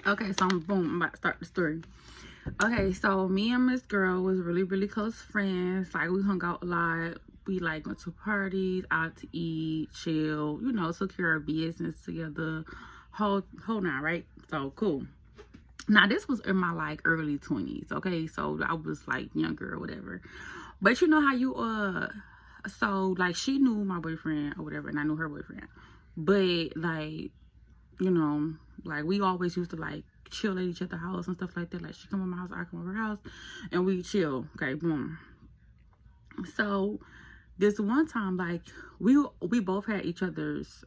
Okay, so boom, I'm about to start the story. Okay, so me and this girl was really, really close friends. Like, we hung out a lot. We like went to parties, out to eat, chill, took care of business together, whole nine, right? So cool. Now this was in my like early 20s. Okay, so I was like younger or whatever. But you know how you so like she knew my boyfriend or whatever, and I knew her boyfriend. But like, you know, like we always used to like chill at each other's house and stuff like that. Like she come to my house, I come over her house, and we chill. Okay, boom. So this one time, like we both had each other's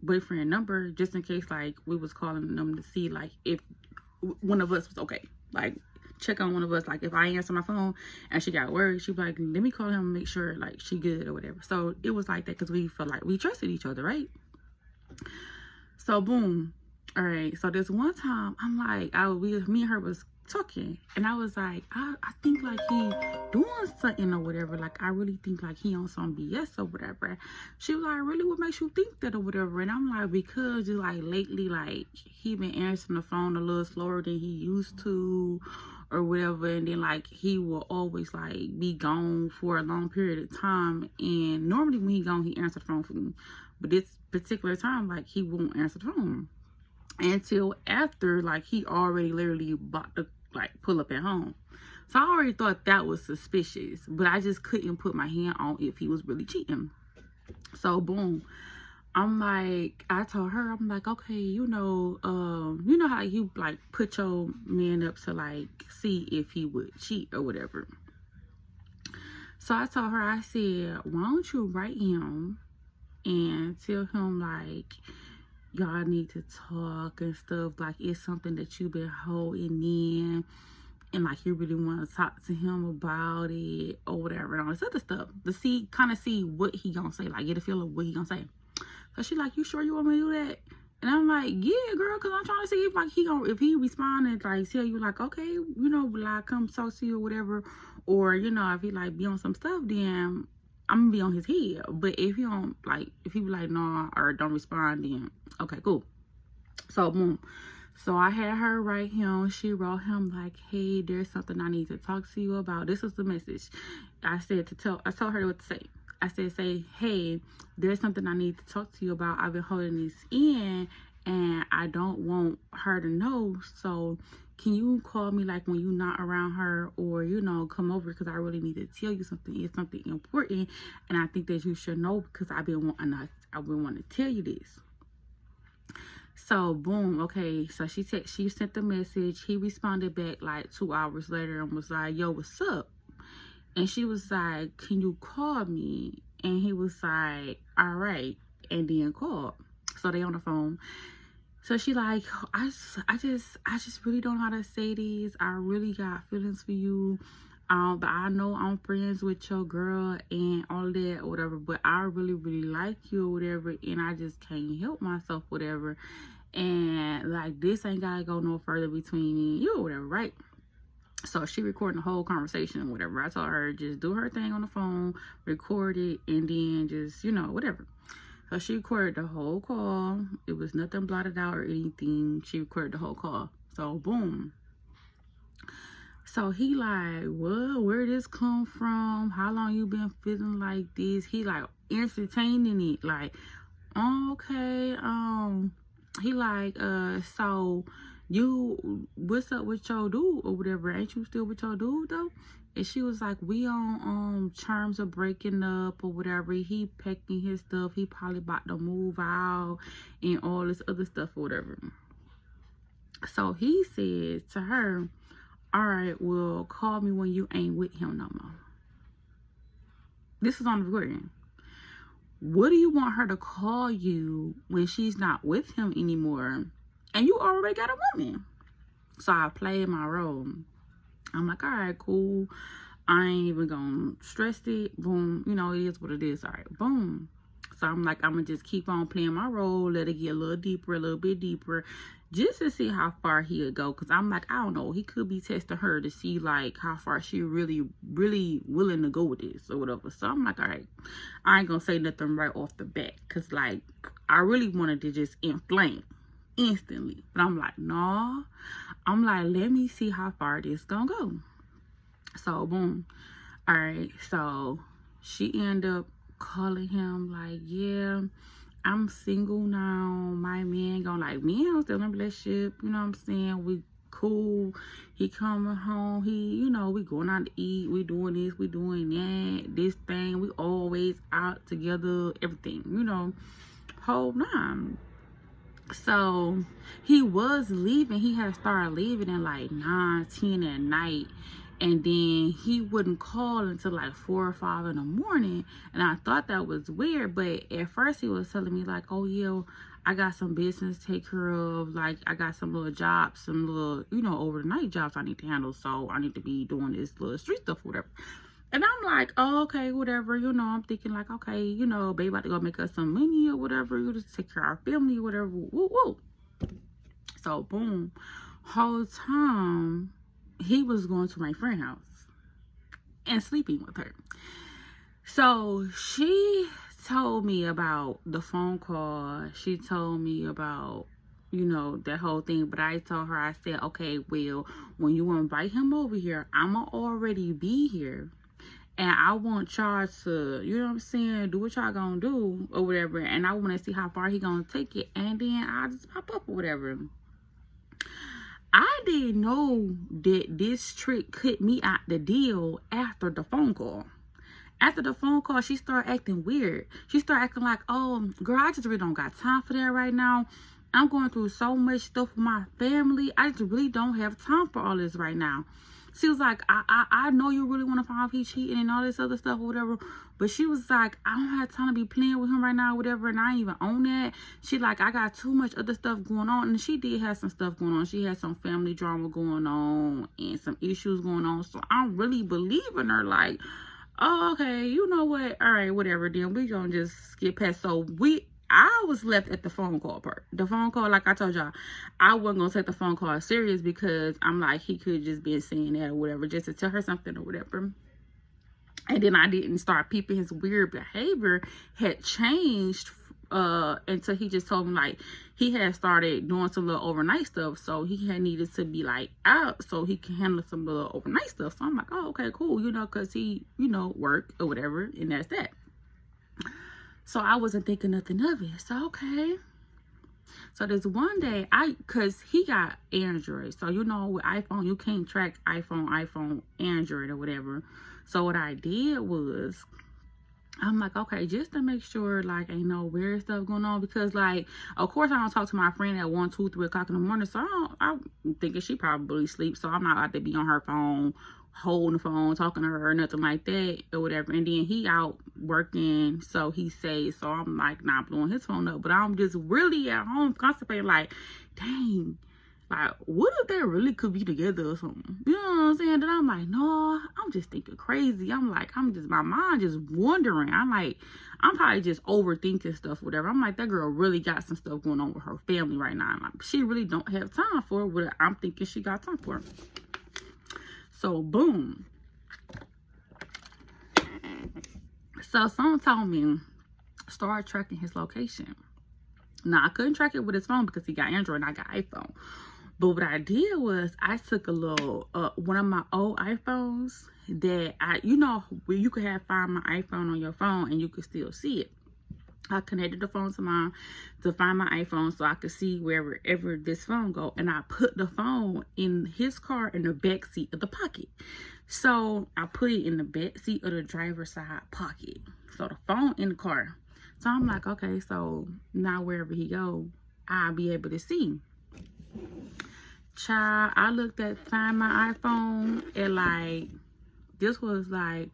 boyfriend number just in case like we was calling them to see like if one of us was okay. Like check on one of us. Like if I answer my phone and she got worried, she'd be like, let me call him and make sure like she good or whatever. So it was like that because we felt like we trusted each other, right? So boom. All right. So this one time, I'm like, me and her was talking, and I was like, I think like he doing something or whatever. Like I really think like he on some BS or whatever. She was like, really, what makes you think that or whatever? And I'm like, because just like lately, like he been answering the phone a little slower than he used to, or whatever. And then like he will always like be gone for a long period of time. And normally when he gone, he answer the phone for me. But this particular time, like he won't answer the phone until after like he already literally about to like pull up at home. So I already thought that was suspicious, but I just couldn't put my hand on if he was really cheating. So boom, I'm like, I told her, I'm like, okay, you know how you like put your man up to like see if he would cheat or whatever. So I told her, I said, why don't you write him and tell him like y'all need to talk and stuff, like it's something that you've been holding in and like you really want to talk to him about it or whatever and all this other stuff to see what he gonna say, like get a feel of what he gonna say. So she like, you sure you want me to do that? And I'm like, yeah, girl, because I'm trying to see if like if he respond and like tell you like, okay, like come talk to you or whatever, or if he like be on some stuff, then I'm gonna be on his head. But if he don't like, if he be like nah or don't respond, then okay, cool. So boom. So I had her write him. She wrote him like, hey, there's something I need to talk to you about. This is the message. I told her what to say. I said, say, hey, there's something I need to talk to you about. I've been holding this in and I don't want her to know. So can you call me like when you're not around her, or, come over because I really need to tell you something. It's something important. And I think that you should know because I've been wanting to tell you this. So boom, okay, so she sent the message. He responded back like 2 hours later and was like, yo, what's up? And she was like, can you call me? And he was like, all right, and then called. So they on the phone. So she like, I just really don't know how to say this. I really got feelings for you. But I know I'm friends with your girl and all that or whatever, but I really, really like you or whatever, and I just can't help myself, whatever. And like this ain't gotta go no further between me and you or whatever, right? So she recording the whole conversation or whatever. I told her just do her thing on the phone, record it, and then just, whatever. So she recorded the whole call. It was nothing blotted out or anything. She recorded the whole call. So boom. So he like, well, where this come from? How long you been feeling like this? He like entertaining it, like, okay, he like, so what's up with your dude or whatever? Ain't you still with your dude though? And she was like, we on terms of breaking up or whatever. He packing his stuff. He probably about to move out and all this other stuff or whatever. So he said to her, all right, well, call me when you ain't with him no more. This is on the recording. What do you want her to call you when she's not with him anymore? And you already got a woman. So I played my role. I'm like, all right, cool. I ain't even gonna stress it. Boom. It is what it is. All right, boom. So I'm like, I'm gonna just keep on playing my role, let it get a little bit deeper, just to see how far he'll go. Because I'm like, I don't know, he could be testing her to see like how far she really, really willing to go with this or whatever. So I'm like, all right, I ain't gonna say nothing right off the bat because like I really wanted to just inflame. instantly. But I'm like, no. I'm like, let me see how far this gonna go. So boom. All right. So she ended up calling him like, yeah, I'm single now. My man gonna like me. I'm still in a relationship. You know what I'm saying? We cool. He coming home. We going out to eat. We doing this. We doing that. This thing. We always out together. Everything. Whole nine. So he was leaving. He had started leaving at like 9, 10 at night. And then he wouldn't call until like 4 or 5 in the morning. And I thought that was weird. But at first he was telling me like, oh yeah, I got some business to take care of. Like I got some little jobs, some little, overnight jobs I need to handle. So I need to be doing this little street stuff or whatever. And I'm like, oh, okay, whatever. I'm thinking like, okay, babe about to go make us some money or whatever. You just take care of our family or whatever. Woo, woo. So boom, whole time he was going to my friend's house and sleeping with her. So she told me about the phone call. She told me about, that whole thing. But I told her, I said, okay, well, when you invite him over here, I'ma already be here. And I want y'all to, do what y'all gonna do or whatever. And I want to see how far he gonna take it. And then I'll just pop up or whatever. I didn't know that this trick cut me out the deal after the phone call. After the phone call, she started acting weird. She started acting like, oh, girl, I just really don't got time for that right now. I'm going through so much stuff with my family. I just really don't have time for all this right now. She was like, I know you really want to find out if he's cheating and all this other stuff or whatever. But she was like, I don't have time to be playing with him right now or whatever. And I ain't even on that. She like, I got too much other stuff going on. And she did have some stuff going on. She had some family drama going on and some issues going on. So I'm really believing her like, oh, okay, you know what? All right, whatever. Then we gonna just skip past. So I was left at the phone call part. The phone call, like I told y'all, I wasn't going to take the phone call serious because I'm like, he could just be saying that or whatever, just to tell her something or whatever. And then I didn't start peeping his weird behavior had changed until he just told me like he had started doing some little overnight stuff. So he had needed to be like out so he can handle some little overnight stuff. So I'm like, oh, okay, cool, because he, work or whatever. And that's that. So I wasn't thinking nothing of it. So, okay. So this one day, cause he got Android. So, with iPhone, you can't track iPhone, Android or whatever. So what I did was, I'm like, okay, just to make sure, like, ain't no weird stuff going on. Because, like, of course, I don't talk to my friend at 1, 2, 3 o'clock in the morning. So I'm thinking she probably sleeps. So I'm not about to be on her phone, holding the phone, talking to her or nothing like that or whatever. And then he out working, so he says, so I'm like not blowing his phone up, but I'm just really at home constipated like, dang, like what if they really could be together or something, you know what I'm saying? Then I'm like, no, I'm just thinking crazy. I'm like, my mind just wondering. I'm like, I'm probably just overthinking stuff, whatever. I'm like, that girl really got some stuff going on with her family right now. Like, she really don't have time for what I'm thinking she got time for. So, boom. So, someone told me, start tracking his location. Now, I couldn't track it with his phone because he got Android and I got iPhone. But what I did was, I took a little, one of my old iPhones that where you could find my iPhone on your phone and you could still see it. I connected the phone to mine to find my iPhone so I could see wherever this phone go. And I put the phone in his car in the back seat of the pocket. So I put it in the back seat of the driver's side pocket. So the phone in the car. So I'm like, okay, so now wherever he go, I'll be able to see. Child, I looked at find my iPhone and like, this was like,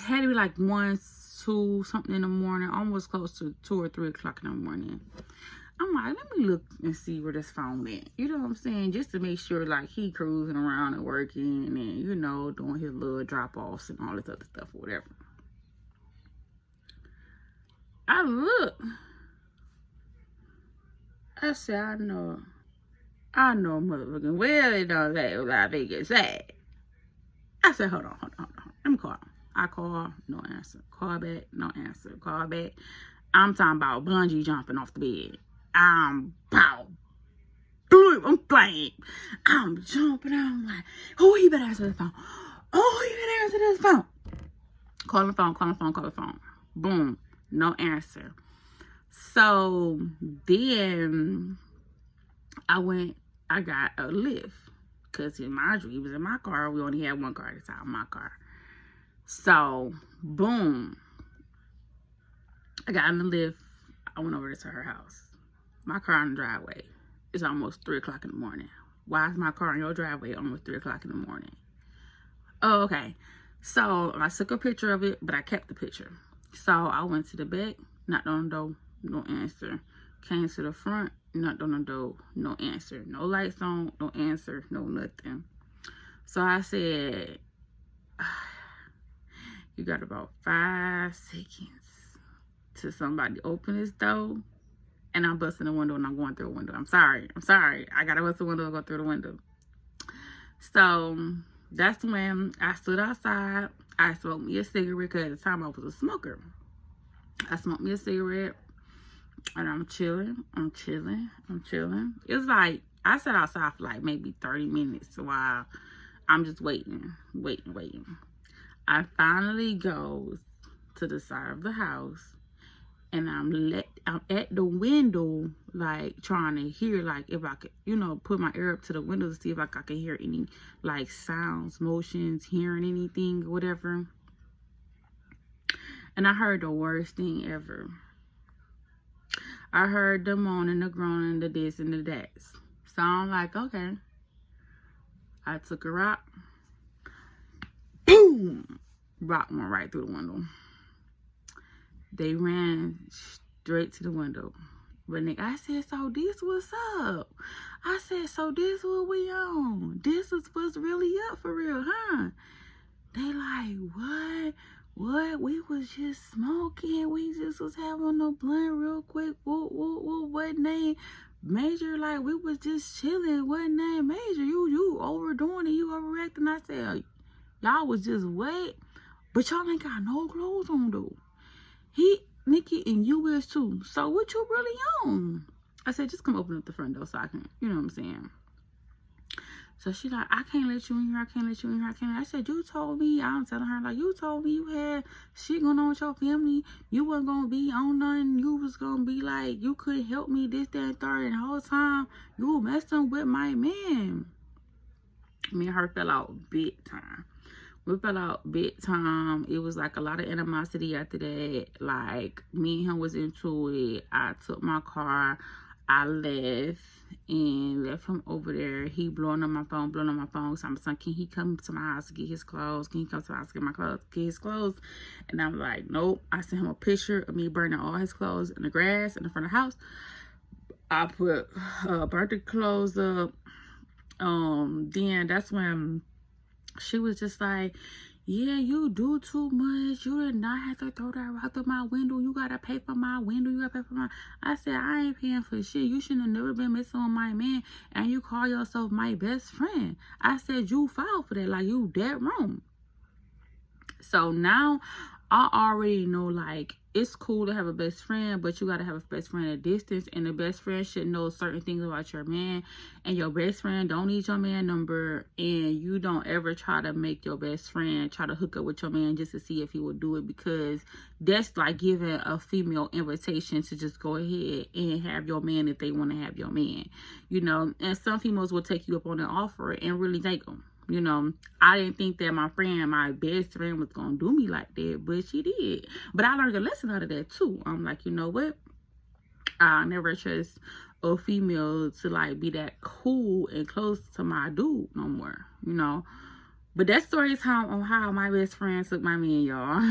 had to be like 1, 2 something in the morning, almost close to 2 or 3 o'clock in the morning. I'm like, let me look and see where this phone at. You know what I'm saying? Just to make sure like he cruising around and working and doing his little drop-offs and all this other stuff or whatever. I look. I said, I know motherfucking well they don't say what I think it's sad. I said, hold on. Let me call him. I call, no answer. Call back, no answer. Call back. I'm talking about bungee jumping off the bed. Pow. I'm bang. I'm jumping. I'm like, oh, he better answer the phone. Oh, he better answer this phone. Call the phone. Boom. No answer. So then I got a lift. Because in my dream, he was in my car. We only had one car at the time, my car. So, boom. I got in the lift. I went over to her house. My car in the driveway. It's almost 3 o'clock in the morning. Why is my car in your driveway almost 3 o'clock in the morning? Oh, okay. So, I took a picture of it, but I kept the picture. So, I went to the back, knocked on the door, no answer. Came to the front, knocked on the door, no answer. No lights on, no answer, no nothing. So, I said, you got about 5 seconds to somebody open this door. And I'm busting the window and I'm going through the window. I'm sorry. I gotta bust the window and go through the window. So that's when I stood outside. I smoked me a cigarette because at the time I was a smoker. I smoked me a cigarette and I'm chilling. It's like I sat outside for like maybe 30 minutes while I'm just waiting. I finally go to the side of the house. And I'm at the window, like, trying to hear, like, if I could, put my ear up to the window to see if I could hear any, like, sounds, motions, hearing anything, whatever. And I heard the worst thing ever. I heard the moaning, the groaning, the this and the that. So I'm like, okay. I took a rock. Boom! Rock went right through the window. They ran straight to the window. But nigga, I said, so this what's up? I said, so this what we on? This is what's really up for real, huh? They like, what? What? We was just smoking. We just was having a blunt real quick. What name? Major, like, we was just chilling. What name? Major, you overdoing it. You overreacting. I said, y'all was just wet. But y'all ain't got no clothes on, though. Nikki, and you is too. So what you really on? I said, just come open up the front door so I can, you know what I'm saying? So she like, I can't let you in here. I said, you told me. I'm telling her, like, you told me you had shit going on with your family. You wasn't going to be on nothing. You was going to be like, you couldn't help me, this, that, and third. And the whole time, you were messing with my man. Me and her fell out big time. We fell out big time. It was like a lot of animosity after that. Like, me and him was into it. I took my car. I left and left him over there. He blowing on my phone. So I'm like, can he come to my house to get his clothes? Can he come to my house to get his clothes? And I'm like, nope. I sent him a picture of me burning all his clothes in the grass in the front of the house. I put burnt the clothes up. Then that's when she was just like, yeah, you do too much. You did not have to throw that out through my window. You gotta pay for my window. You gotta pay for my... I said, I ain't paying for shit. You shouldn't have never been messing with my man. And you call yourself my best friend. I said, you filed for that. Like, you dead wrong. So now, I already know, like, it's cool to have a best friend, but you gotta have a best friend at distance, and the best friend should know certain things about your man, and your best friend don't need your man number, and you don't ever try to make your best friend try to hook up with your man just to see if he will do it, because that's like giving a female invitation to just go ahead and have your man if they want to have your man, and some females will take you up on an offer and really take them. I didn't think that my best friend was going to do me like that, but she did. But I learned a lesson out of that too. I'm like, you know what? I never trust a female to like be that cool and close to my dude no more, But that story is on how my best friend took my man, y'all.